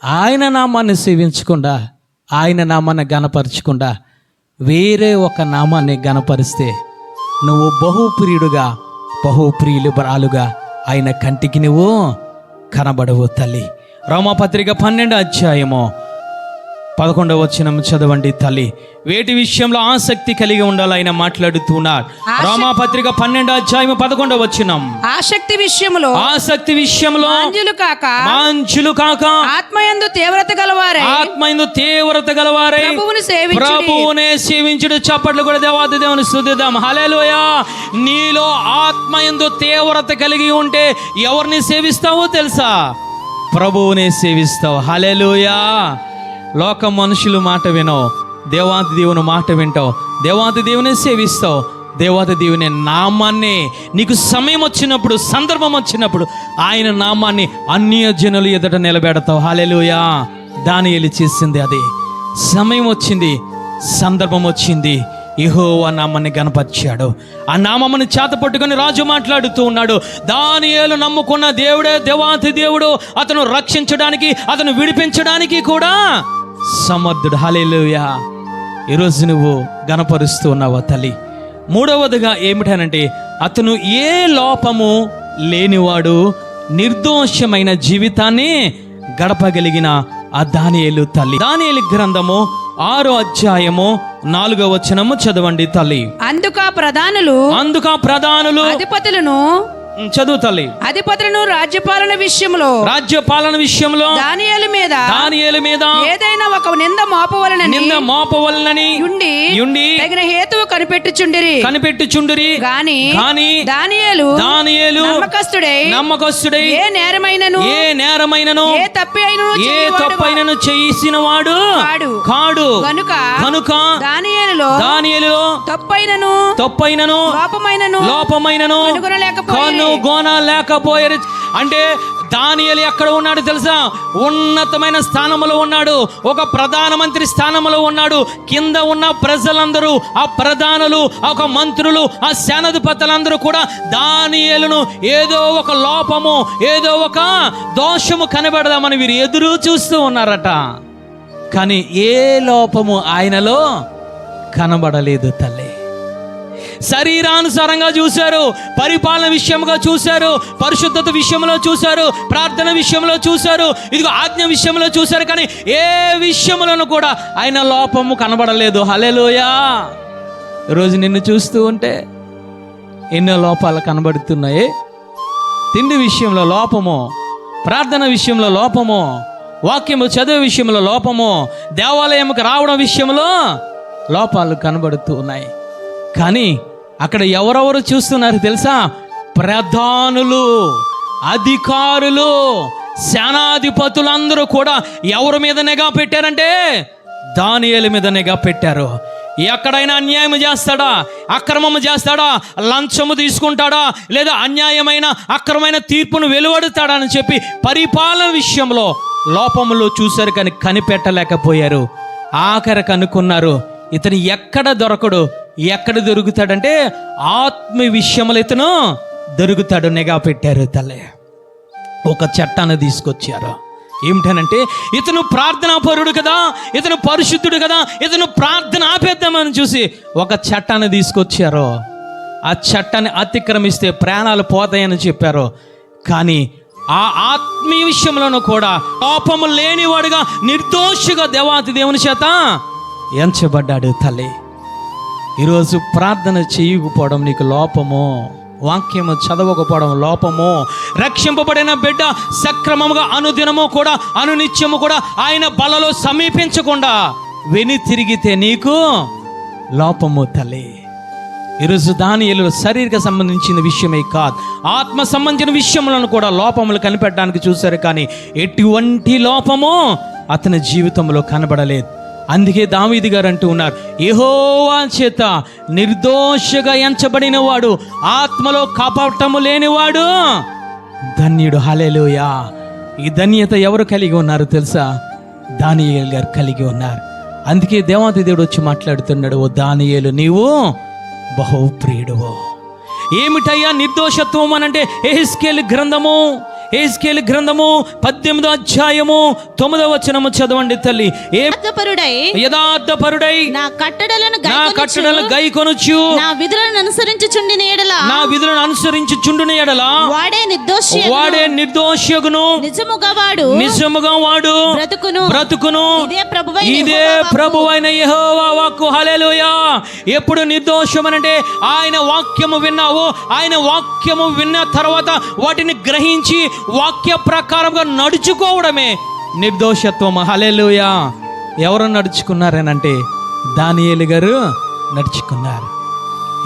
ఆయన నామాన్ని సేవించకుండా, ఆయన నామాన్ని గణపరచకుండా వేరే ఒక నామాన్ని గణపరిస్తే నువ్వు బహుప్రియులుగా ఆయన కంటికి నువ్వు కనబడవు తల్లి. రోమాపత్రిక 12వ అధ్యాయము 11వ వచనం చదవండి తల్లి. వేటి విషయంలో ఆసక్తి కలిగి ఉండాలి ఆయన మాట్లాడుతున్నారు. రోమాపత్రిక 12వ అధ్యాయము 11వ వచనం. ఆసక్తి విషయంలో మాంజులు కాక ఆత్మయందు తీవ్రత గలవారై ప్రభువునే సేవించుడు. చప్పట్లు కూడా దేవాది దేవుని స్తుతిద్దాం. హల్లెలూయా. నీలో ఆత్మయందు తీవ్రత కలిగి ఉంటే ఎవరిని సేవిస్తావో తెలుసా? ప్రభువునే సేవిస్తావు. హల్లెలూయా. లోక మనుషులు మాట వినవు, దేవాది దేవుని మాట వింటావు, దేవాది దేవుని సేవిస్తావు, దేవాది దేవుని నామాన్ని నీకు సమయం వచ్చినప్పుడు, సందర్భం వచ్చినప్పుడు ఆయన నామాన్ని అన్యజనులు ఎదుట నిలబెడతావు. హల్లెలూయా. దానియేలు చేసింది అదే. సమయం వచ్చింది, సందర్భం వచ్చింది, యెహోవా నామాన్ని గణపరిచాడు. ఆ నామముని చేత పట్టుకొని రాజు మాట్లాడుతూ ఉన్నాడు. దానియేలు నమ్ముకున్న దేవుడే దేవాతి దేవుడు. అతను రక్షించడానికి, అతను విడిపించడానికి కూడా సమర్థుడు. హల్లెలూయా. ఈరోజు నువ్వు గణపరుస్తూ ఉన్నావా తల్లి? మూడవదిగా ఏమిటనంటే, అతను ఏ లోపము లేనివాడు, నిర్దోషమైన జీవితాన్ని గడపగలిగిన ఆ దానియేలు తల్లి. దానియేలు గ్రంథము 6వ అధ్యాయము 4వ వచనము చదవండి తల్లి. అందుక ప్రధానులు అధిపతులను చదువు తల్లి. అధిపతులను రాజ్యపాలన విషయంలో దానియేలు మీద ఏదైనా ఒక నింద మోపవలనని ఉండి తగిన హేతువు కనిపెట్టుచుండిరి. గాని దానియేలు నమ్మకస్తుడై ఏ నేరమైనను ఏ తప్పైనను చేసిన వాడు కాడు. కనుక దానియేలులో తప్పైనను లోపమైనను లేకపోయారు. అంటే దానియేలు ఎక్కడ ఉన్నాడు తెలుసా? ఉన్నతమైన స్థానంలో ఉన్నాడు, ఒక ప్రధానమంత్రి స్థానంలో ఉన్నాడు. కింద ఉన్న ప్రజలందరూ, ఆ ప్రధానులు, ఒక మంత్రులు, ఆ సేనాధిపతులందరూ కూడా దానియేలును ఏదో ఒక లోపము, ఏదో ఒక దోషము కనబెడదామని వీరు ఎదురు చూస్తూ ఉన్నారట. కానీ ఏ లోపము ఆయనలో కనబడలేదు తల్లి. శరీరానుసారంగా చూశారు, పరిపాలన విషయంగా చూశారు, పరిశుద్ధత విషయంలో చూశారు, ప్రార్థన విషయంలో చూశారు, ఇదిగో ఆజ్ఞ విషయంలో చూశారు. కానీ ఏ విషయంలోనూ కూడా ఆయన లోపము కనబడలేదు. హల్లెలూయా. ఈరోజు నిన్ను చూస్తూ ఉంటే ఎన్నో లోపాలు కనబడుతున్నాయి. తిండి విషయంలో లోపము, ప్రార్థన విషయంలో లోపము, వాక్యము చదివే విషయంలో లోపము, దేవాలయంకి రావడం విషయంలో లోపాలు కనబడుతూ ఉన్నాయి. కానీ అక్కడ ఎవరెవరు చూస్తున్నారు తెలుసా? ప్రధానులు, అధికారులు, సేనాధిపతులందరూ కూడా ఎవరి మీద నిఘా పెట్టారంటే దానియేలు మీద నిఘా పెట్టారు. ఎక్కడైనా అన్యాయం చేస్తాడా, అక్రమము చేస్తాడా, లంచము తీసుకుంటాడా, లేదా అన్యాయమైన అక్రమైన తీర్పును వెలువడుతాడా అని చెప్పి పరిపాలన విషయంలో లోపములు చూశారు, కానీ కనిపెట్టలేకపోయారు. ఆఖరికి అనుకున్నారు, ఇతను ఎక్కడ దొరకడు, ఎక్కడ దొరుకుతాడంటే ఆత్మ విషయంలో ఇతను దొరుకుతాడు. నిఘా పెట్టారు తల్లి. ఒక చట్టాన్ని తీసుకొచ్చారు. ఏమిటనంటే, ఇతను ప్రార్థనాపరుడు కదా, ఇతను పరిశుద్ధుడు కదా, ఇతను ప్రార్థన ఆపేద్దామని చూసి ఒక చట్టాన్ని తీసుకొచ్చారు. ఆ చట్టాన్ని అతిక్రమిస్తే ప్రాణాలు పోతాయని చెప్పారు. కానీ ఆ ఆత్మీయ విషయంలోనూ కూడా పాపము లేనివాడుగా, నిర్దోషిగా దేవాతి దేవుని చేత ఎంచబడ్డాడు తల్లి. ఈరోజు ప్రార్థన చేయకపోవడం నీకు లోపము, వాక్యము చదవకపోవడం లోపము. రక్షింపబడిన బిడ్డ సక్రమముగా అనుదినము కూడా, అనునిత్యము కూడా ఆయన బలలో సమీపించకుండా వెని తిరిగితే నీకు లోపము తల్లి. ఈరోజు దానియేలు శరీరక సంబంధించిన విషయమే కాదు, ఆత్మ సంబంధించిన విషయంలో కూడా లోపములు కనిపెట్టడానికి చూశారు. కానీ ఎటువంటి లోపము అతని జీవితంలో కనబడలేదు. అందుకే దావీదు గారు అంటూ ఉన్నారు, యెహోవా చేత నిర్దోషగా ఎంచబడిన వాడు, ఆత్మలో కపటము లేనివాడు ధన్యుడు. హల్లెలూయా. ఈ ధన్యత ఎవరు కలిగి ఉన్నారు తెలుసా? దానియేలు గారు కలిగి ఉన్నారు. అందుకే దేవాది దేవుడు వచ్చి మాట్లాడుతున్నాడు, ఓ దానియేలు నీవు బహుప్రియుడువో. ఏమిటయ్యా నిర్దోషత్వం అనంటే, యెహెజ్కేలు గ్రంథము యెహెజ్కేలు గ్రంథము 18వ అధ్యాయము 9వ వచనము చదవండి తల్లి. యథార్థపరుడై నా కట్టడలను గైకొనుచు నా విధులను అనుసరించుచుండున ఎడల వాడే నిర్దోషియగును, నిజముగా వాడు బ్రతుకును. ఇదే ప్రభువైన యెహోవా వాక్కు. హల్లెలూయా. ఎప్పుడు నిర్దోషమనంటే ఆయన వాక్యము విన్నావు, ఆయన వాక్యము విన్న తర్వాత వాటిని గ్రహించి వాక్య ప్రకారంగా నడుచుకోవడమే నిర్దోషత్వం. హల్లెలూయా. ఎవరు నడుచుకున్నారనంటే దానియేలు గారు నడుచుకున్నారు.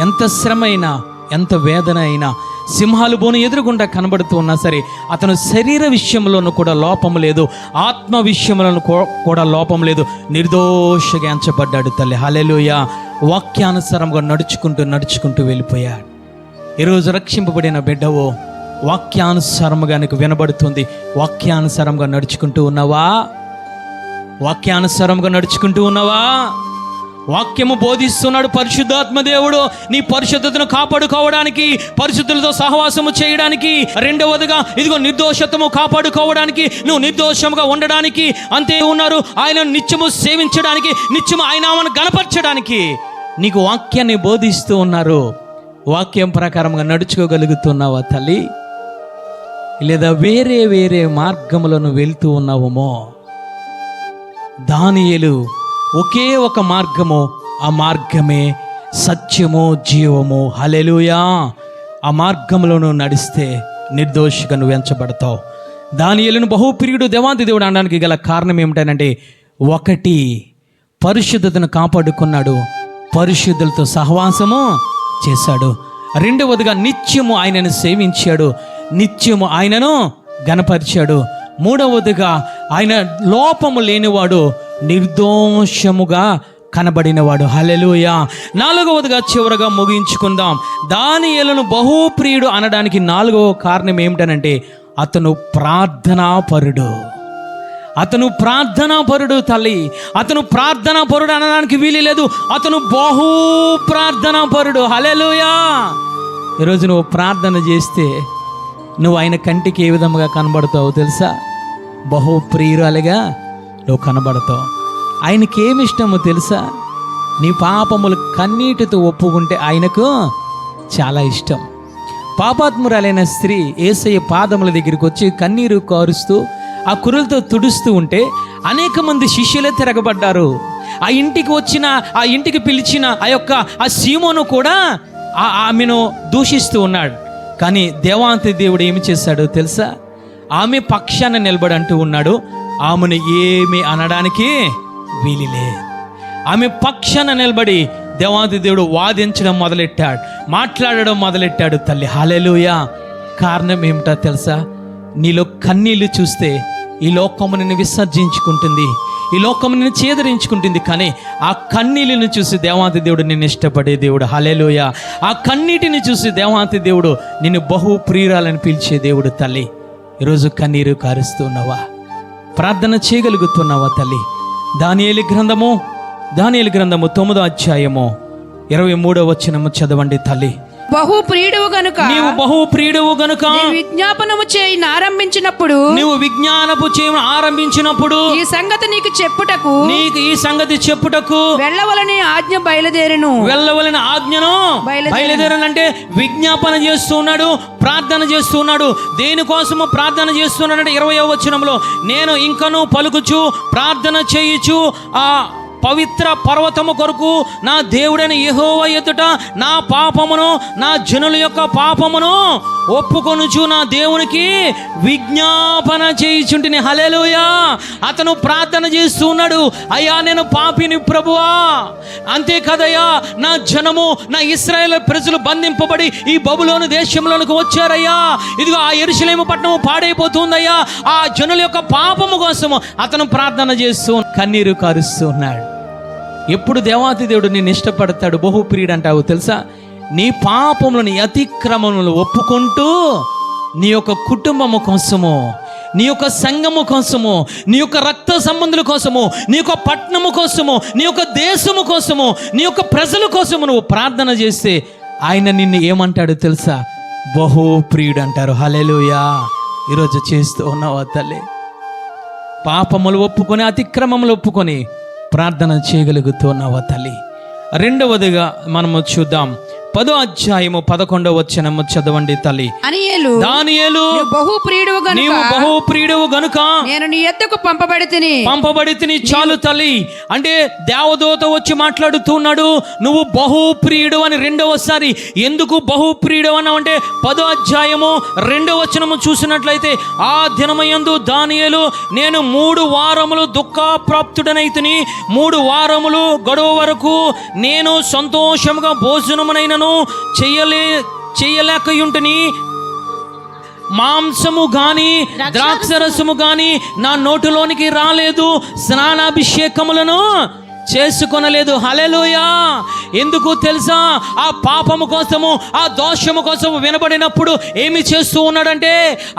ఎంత శ్రమ అయినా, ఎంత వేదన అయినా, సింహాలు బోను ఎదురుగుండా కనబడుతూ ఉన్నా సరే అతను శరీర విషయంలోనూ కూడా లోపం లేదు, ఆత్మ విషయంలోనూ కూడా లోపం లేదు. నిర్దోషగా ఎంచబడ్డాడు తల్లి. హల్లెలూయా. వాక్యానుసారంగా నడుచుకుంటూ వెళ్ళిపోయాడు. ఈరోజు రక్షింపబడిన బిడ్డవో వాక్యానుసారముగా నీకు వినబడుతుంది. వాక్యానుసారంగా నడుచుకుంటూ ఉన్నావా? వాక్యానుసారంగా నడుచుకుంటూ ఉన్నావా? వాక్యము బోధిస్తున్నాడు పరిశుద్ధాత్మ దేవుడు నీ పరిశుద్ధతను కాపాడుకోవడానికి, పరిశుద్ధులతో సహవాసము చేయడానికి, రెండవదిగా ఇదిగో నిర్దోషత్వము కాపాడుకోవడానికి, నువ్వు నిర్దోషముగా ఉండడానికి అంతే ఉన్నారు. ఆయన నిత్యము సేవించడానికి, నిత్యము ఆయన నామమును గణపరచడానికి నీకు వాక్యాన్ని బోధిస్తూ ఉన్నారు. వాక్యం ప్రకారంగా నడుచుకోగలుగుతున్నావా తల్లి? లేదా వేరే మార్గములను వెళ్తూ ఉన్నావేమో? దానియేలు ఒకే ఒక మార్గము, ఆ మార్గమే సత్యము, జీవము. హల్లెలూయా. ఆ మార్గంలో నడిస్తే నిర్దోషిగా నువ్వు ఎంచబడతావు. దానియేలును బహుప్రియుడు దేవాది దేవుడు అనడానికి గల కారణం ఏమిటనంటే, ఒకటి పరిశుద్ధతను కాపాడుకున్నాడు, పరిశుద్ధులతో సహవాసము చేశాడు. రెండవదిగా నిత్యము ఆయనను సేవించాడు, నిత్యము ఆయనను గణపరిచాడు. మూడవదిగా ఆయన లోపము లేనివాడు, నిర్దోషముగా కనబడినవాడు. హల్లెలూయా. నాలుగవదిగా చివరగా ముగించుకుందాం. దానియేలును బహుప్రియుడు అనడానికి నాలుగవ కారణం ఏమిటనంటే అతను ప్రార్థనాపరుడు. అతను ప్రార్థనాపరుడు తల్లి. అతను ప్రార్థనాపరుడు అనడానికి వీలు లేదు, అతను బహు ప్రార్థనాపరుడు. హల్లెలూయా. ఈరోజు నువ్వు ప్రార్థన చేస్తే నువ్వు ఆయన కంటికి ఏ విధంగా కనబడతావు తెలుసా? బహుప్రియురాలిగా నువ్వు కనబడతావు. ఆయనకి ఏమి ఇష్టమో తెలుసా? నీ పాపములు కన్నీటితో ఒప్పుకుంటే ఆయనకు చాలా ఇష్టం. పాపాత్మురాలైన స్త్రీ యేసయ్య పాదముల దగ్గరికి వచ్చి కన్నీరు కారుస్తూ ఆ కురులతో తుడుస్తూ ఉంటే అనేక మంది శిష్యులే తిరగబడ్డారు. ఆ ఇంటికి పిలిచిన ఆ సీమోను కూడా ఆమెను దూషిస్తూ ఉన్నాడు. కానీ దేవాంతి దేవుడు ఏమి చేశాడో తెలుసా? ఆమె పక్షాన నిలబడి అంటూ ఉన్నాడు, ఆమెను ఏమి అనడానికి వీలిలే. ఆమె పక్షాన నిలబడి దేవాది దేవుడు వాదించడం మొదలెట్టాడు, మాట్లాడడం మొదలెట్టాడు తల్లి. హల్లెలూయా. కారణం ఏమిటో తెలుసా? నీలో కన్నీళ్లు చూస్తే ఈ లోకము నిన్ను విసర్జించుకుంటుంది, ఈ లోకము నిన్ను చేదరించుకుంటుంది. కానీ ఆ కన్నీళ్ళను చూసి దేవాతి దేవుడు నిన్ను ఇష్టపడే దేవుడు. హల్లెలూయా. ఆ కన్నీటిని చూసి దేవాతి దేవుడు నిన్ను బహు ప్రియురాలని పిలిచే దేవుడు తల్లి. ఈరోజు కన్నీరు కారుస్తున్నావా? ప్రార్థన చేయగలుగుతున్నావా తల్లి? దానియేలు గ్రంథము 9వ అధ్యాయము 23వ వచనము చదవండి తల్లి. బహుప్రియుడవు గనుక నీవు బహుప్రియుడవు గనుక విజ్ఞాపనము చేయని ఆరంభించినప్పుడు ఈ సంగతి నీకు చెప్పుటకు వెళ్ళవలని ఆజ్ఞ బయలుదేరును. వెళ్ళవలని ఆజ్ఞను బయలుదేరనంటే విజ్ఞాపన చేస్తున్నాడు, ప్రార్థన చేస్తున్నాడు. దేనికోసము ప్రార్థన చేస్తున్నాడంటే 20వ వచనంలో, నేను ఇంకను పలుకుచు ప్రార్థన చేయుచు ఆ పవిత్ర పర్వతము కొరకు నా దేవుడైన యెహోవా ఎదుట నా పాపమును, నా జనుల యొక్క పాపమును ఒప్పుకొనుచు నా దేవునికి విజ్ఞాపన చేయుచుంటిని. హల్లెలూయా. అతను ప్రార్థన చేస్తున్నాడు, అయ్యా నేను పాపిని ప్రభువా, అంతే కదయ్యా నా జనము, నా ఇశ్రాయేలు ప్రజలు బంధింపబడి ఈ బబులోను దేశంలోనికి వచ్చారయ్యా, ఇదిగో ఆ యెరూషలేము పట్టణము పాడైపోతుందయ్యా, ఆ జనుల యొక్క పాపము కోసము అతను ప్రార్థన చేస్తూ కన్నీరు కారుస్తూ ఉన్నాడు. ఎప్పుడు దేవాతి దేవుడు నిన్ను ఇష్టపడతాడు, బహుప్రియుడు అంటావు తెలుసా? నీ పాపములు, నీ అతిక్రమములు ఒప్పుకుంటూ నీ యొక్క కుటుంబము కోసము, నీ యొక్క సంఘము కోసము, నీ యొక్క రక్త సంబంధుల కోసము, నీ యొక్క పట్టణము కోసము, నీ యొక్క దేశము కోసము, నీ యొక్క ప్రజల కోసము నువ్వు ప్రార్థన చేస్తే ఆయన నిన్ను ఏమంటాడు తెలుసా? బహుప్రియుడు అంటారు. హల్లెలూయా. ఈరోజు చేస్తూ ఉన్నావా తల్లి? పాపములు ఒప్పుకొని అతిక్రమములు ఒప్పుకొని ప్రార్థన చేయగలుగుతున్నావా తల్లి? రెండవదిగా మనము చూద్దాం. 10వ అధ్యాయము 11వ వచనము చదవండి తల్లి. దానియేలు బహు ప్రియుడవు గనుక నీవు బహు ప్రియుడవు గనుక నేను నీ యొద్దకు పంపబడితిని. చాలు తల్లి. అంటే దేవదూత వచ్చి మాట్లాడుతున్నాడు, నువ్వు బహు ప్రియుడు అని. రెండవసారి ఎందుకు బహు ప్రియుడు అన్నావు అంటే 10వ అధ్యాయము 2వ వచనము చూసినట్లయితే, ఆ దినమయందు దానియేలు నేను 3 వారములు దుఃఖప్రాప్తుడనైతిని, 3 వారములు గడువు వరకు నేను సంతోషముగా భోజనమునైనను చెయ్యలేకయుంటిని. మాంసము గాని ద్రాక్షరసము గాని నా నోటిలోనికి రాలేదు, స్నానాభిషేకములను చేసుకొనలేదు. హల్లెలూయా. ఎందుకు తెలుసా? ఆ పాపము కోసము, ఆ దోషము కోసము వినబడినప్పుడు ఏమి చేస్తూ ఉన్నాడంటే,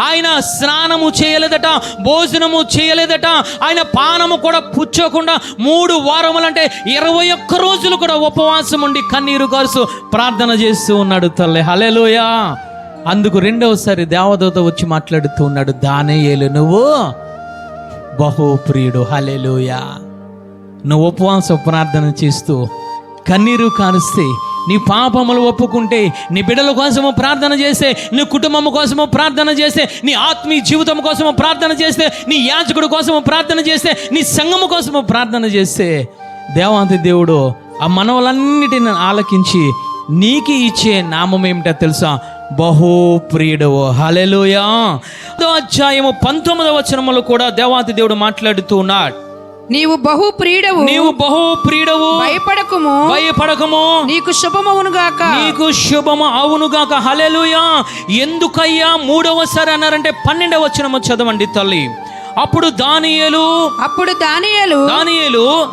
ఆయన స్నానము చేయలేదట, భోజనము చేయలేదట, ఆయన పానము కూడా పుచ్చకుండా 3 వారములంటే 21 రోజులు కూడా ఉపవాసం ఉండి కన్నీరు కారుస్తూ ప్రార్థన చేస్తూ ఉన్నాడు తల్లి. హల్లెలూయా. అందుకు రెండవసారి దేవదూత వచ్చి మాట్లాడుతూ ఉన్నాడు, దానియేలు నువ్వు బహు ప్రియుడు. హల్లెలూయా. నువ్వు ఉపవాస ప్రార్థన చేస్తూ కన్నీరు కారుస్తే, నీ పాపములు ఒప్పుకుంటే, నీ బిడ్డల కోసము ప్రార్థన చేస్తే, నీ కుటుంబం కోసము ప్రార్థన చేస్తే, నీ ఆత్మీయ జీవితం కోసము ప్రార్థన చేస్తే, నీ యాజకుడి కోసము ప్రార్థన చేస్తే, నీ సంఘము కోసము ప్రార్థన చేస్తే, దేవాది దేవుడు ఆ మనవలన్నిటిని ఆలకించి నీకు ఇచ్చే నామం ఏమిటో తెలుసా? బహు ప్రియుడవు. హల్లెలూయా. 10వ అధ్యాయము 19వ వచనములో కూడా దేవాది దేవుడు మాట్లాడుతూ ఉన్నాడు, నీవు బహు ప్రియుడవు, భయపడకుము, నీకు శుభము అవునుగాక. హల్లెలూయా. ఎందుకయ్యా 3వసారి అన్నారంటే 12వ వచనము చదవండి తల్లి. అప్పుడు దానియేలు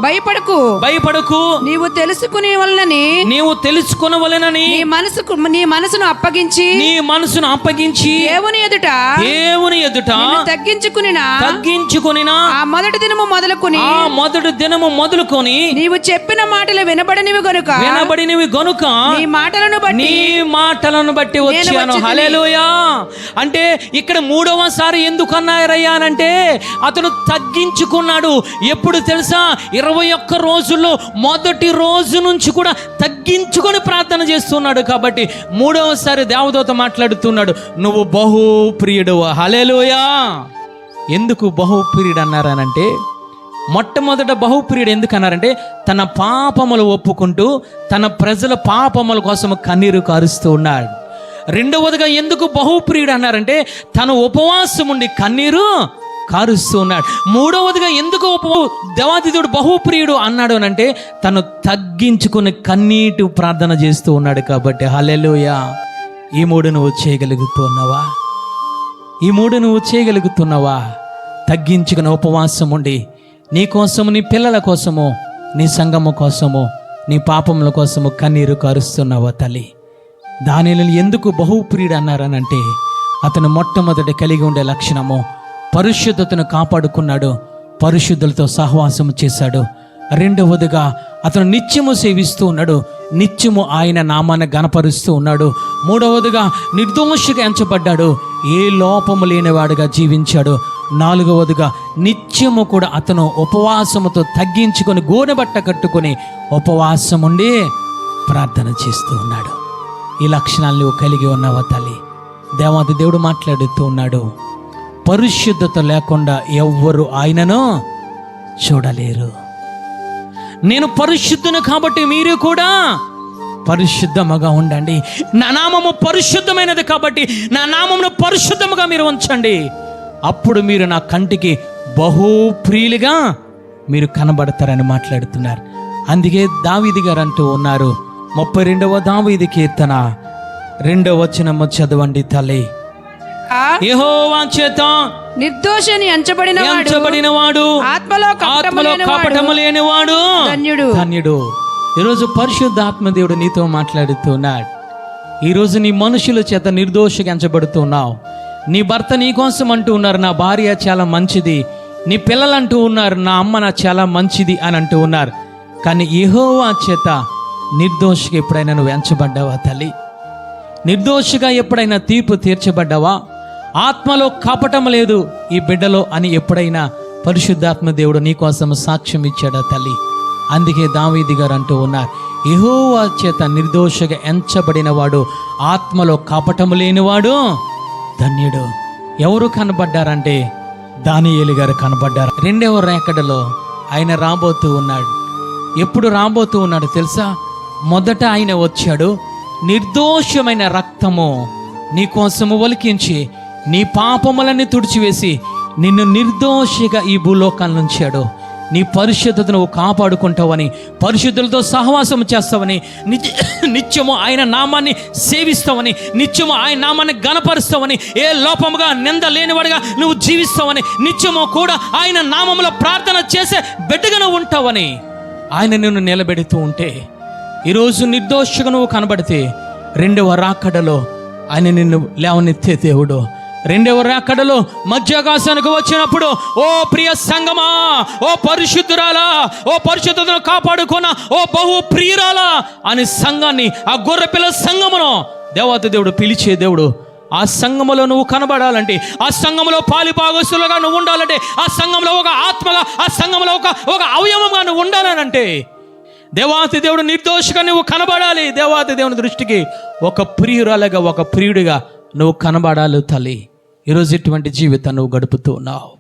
భయపడకు, నీవు తెలుసుకొనవలెనని నీ మనసును అప్పగించి దేవుని ఎదుట తగ్గించుకొనిన ఆ మొదటి దినము మొదలుకొని నీవు చెప్పిన మాటలు వినబడినవి గనుక నీ మాటలను బట్టి వచ్చాను. హల్లెలూయా. అంటే ఇక్కడ 3వసారి ఎందుకు అన్నారయ్యా అంటే, అతను తగ్గించుకున్నాడు. ఎప్పుడు తెలుసా? 21 రోజుల్లో మొదటి రోజు నుంచి కూడా తగ్గించుకొని ప్రార్థన చేస్తున్నాడు. కాబట్టి 3వసారి దేవదూత మాట్లాడుతున్నాడు, నువ్వు బహు ప్రియుడు. హల్లెలూయా. ఎందుకు బహు ప్రియుడు అన్నారనంటే, మొట్టమొదట బహుప్రియుడు ఎందుకు అన్నారంటే, తన పాపములు ఒప్పుకుంటూ తన ప్రజల పాపముల కోసం కన్నీరు కారుస్తూ ఉన్నాడు. రెండవదిగా ఎందుకు బహుప్రియుడు అన్నారంటే, తను ఉపవాసం ఉండి కన్నీరు కారుస్తూ ఉన్నాడు. మూడవదిగా ఎందుకు దేవాది దేవుడు బహుప్రియుడు అన్నాడు అంటే, తను తగ్గించుకుని కన్నీటి ప్రార్థన చేస్తూ ఉన్నాడు. కాబట్టి హల్లెలూయా. ఈ 3 నువ్వు చేయగలుగుతున్నావా? తగ్గించుకుని ఉపవాసం ఉండి నీ కోసము, నీ పిల్లల కోసము, నీ సంఘము కోసము, నీ పాపముల కోసము కన్నీరు కారుస్తున్నావా తల్లి? దానియేలు ఎందుకు బహుప్రియుడు అన్నారనంటే, అతను మొట్టమొదటి కలిగి ఉండే లక్షణము పరిశుద్ధతను కాపాడుకున్నాడు, పరిశుద్ధులతో సహవాసము చేశాడు. రెండవదిగా అతను నిత్యము సేవిస్తూ ఉన్నాడు, నిత్యము ఆయన నామాన్ని గణపరుస్తూ ఉన్నాడు. మూడవదిగా నిర్దోషిగా ఎంచబడ్డాడు, ఏ లోపము లేనివాడుగా జీవించాడు. నాలుగవదిగా నిత్యము కూడా అతను ఉపవాసముతో తగ్గించుకొని గోనెబట్ట కట్టుకొని ఉపవాసం ఉండి ప్రార్థన చేస్తూ ఉన్నాడు. ఈ లక్షణాలు నువ్వు కలిగి ఉన్నావా తల్లి? దేవాది దేవుడు మాట్లాడుతూ ఉన్నాడు, పరిశుద్ధత లేకుండా ఎవ్వరు ఆయనను చూడలేరు. నేను పరిశుద్ధును కాబట్టి మీరు కూడా పరిశుద్ధముగా ఉండండి. నా నామము పరిశుద్ధమైనది కాబట్టి నా నామమును పరిశుద్ధముగా మీరు ఉంచండి. అప్పుడు మీరు నా కంటికి బహుప్రియులుగా మీరు కనబడతారని మాట్లాడుతున్నారు. అందుకే దావీదు గారు అంటూ ఉన్నారు, 32వ దావీదు కీర్తన 2వ వచనము చదవండి తల్లి. యెహోవా చేత నిర్దోషిని ఎంచబడినవాడు, ఆత్మలో కపటము లేనివాడు ధన్యుడు. ఈరోజు పరిశుద్ధాత్మ దేవుడు నీతో మాట్లాడుతున్నాడు. ఈరోజు నీ మనుషుల చేత నిర్దోషిగా ఎంచబడుతున్నావు. నీ భర్త నీ కోసం అంటూ ఉన్నారు, నా భార్య చాలా మంచిది. నీ పిల్లలు అంటూ ఉన్నారు, నా అమ్మ నా చాలా మంచిది అని అంటూ ఉన్నారు. కానీ యెహోవా చేత నిర్దోషిగా ఎప్పుడైనా నువ్వు ఎంచబడ్డావా తల్లి? నిర్దోషిగా ఎప్పుడైనా తీర్పు తీర్చబడ్డావా? ఆత్మలో కపటం లేదు ఈ బిడ్డలో అని ఎప్పుడైనా పరిశుద్ధాత్మ దేవుడు నీకోసం సాక్ష్యం ఇచ్చాడా తల్లి? అందుకే దావీదు గారు అంటూ ఉన్నారు, యెహోవా చేత నిర్దోషగా ఎంచబడిన వాడు, ఆత్మలో కపటము లేనివాడు ధన్యుడు. ఎవరు కనబడ్డారంటే దానియేలు గారు కనబడ్డారు. 2వ రేకడలో ఆయన రాబోతూ ఉన్నాడు. ఎప్పుడు రాబోతూ ఉన్నాడు తెలుసా? మొదట ఆయన వచ్చాడు, నిర్దోషమైన రక్తము నీ కోసము ఒలికించి నీ పాపములన్నీ తుడిచివేసి నిన్ను నిర్దోషిగా ఈ భూలోకాన్ని ఉంచాడు. నీ పరిశుద్ధతను నువ్వు కాపాడుకుంటావని, పరిశుద్ధులతో సహవాసం చేస్తావని, నిత్యము ఆయన నామాన్ని సేవిస్తావని, నిత్యము ఆయన నామాన్ని గణపరుస్తావని, ఏ లోపముగా నింద లేనివాడిగా నువ్వు జీవిస్తావని, నిత్యము కూడా ఆయన నామములో ప్రార్థన చేసే బిడ్డగా నువ్వు ఉంటావని ఆయన నిన్ను నిలబెడుతూ ఉంటే, ఈరోజు నిర్దోషిగా నువ్వు కనబడితే 2వ రాకడలో ఆయన నిన్ను లేవనెత్తే దేవుడు. 2వ రాకడలో మధ్యాకాశానికి వచ్చినప్పుడు, ఓ ప్రియ సంగమా, ఓ పరిశుద్ధురాలా, ఓ పరిశుద్ధతను కాపాడుకున్న ఓ బహు ప్రియురాలా అని సంఘాన్ని, ఆ గొర్రెపిల్ల సంఘమును దేవాతి దేవుడు పిలిచే దేవుడు. ఆ సంఘములో నువ్వు కనబడాలంటే, ఆ సంఘములో పాలిపాగస్తులుగా నువ్వు ఉండాలంటే, ఆ సంఘంలో ఒక ఆత్మగా, ఆ సంఘంలో ఒక అవయవంగా నువ్వు ఉండాలనంటే దేవాతి దేవుడు నిర్దోషిగా నువ్వు కనబడాలి. దేవాతి దేవుని దృష్టికి ఒక ప్రియురాలుగా, ఒక ప్రియుడిగా నువ్వు కనబడాలి తల్లి. ఈరోజు ఇటువంటి జీవితం నువ్వు గడుపుతూ ఉన్నావు.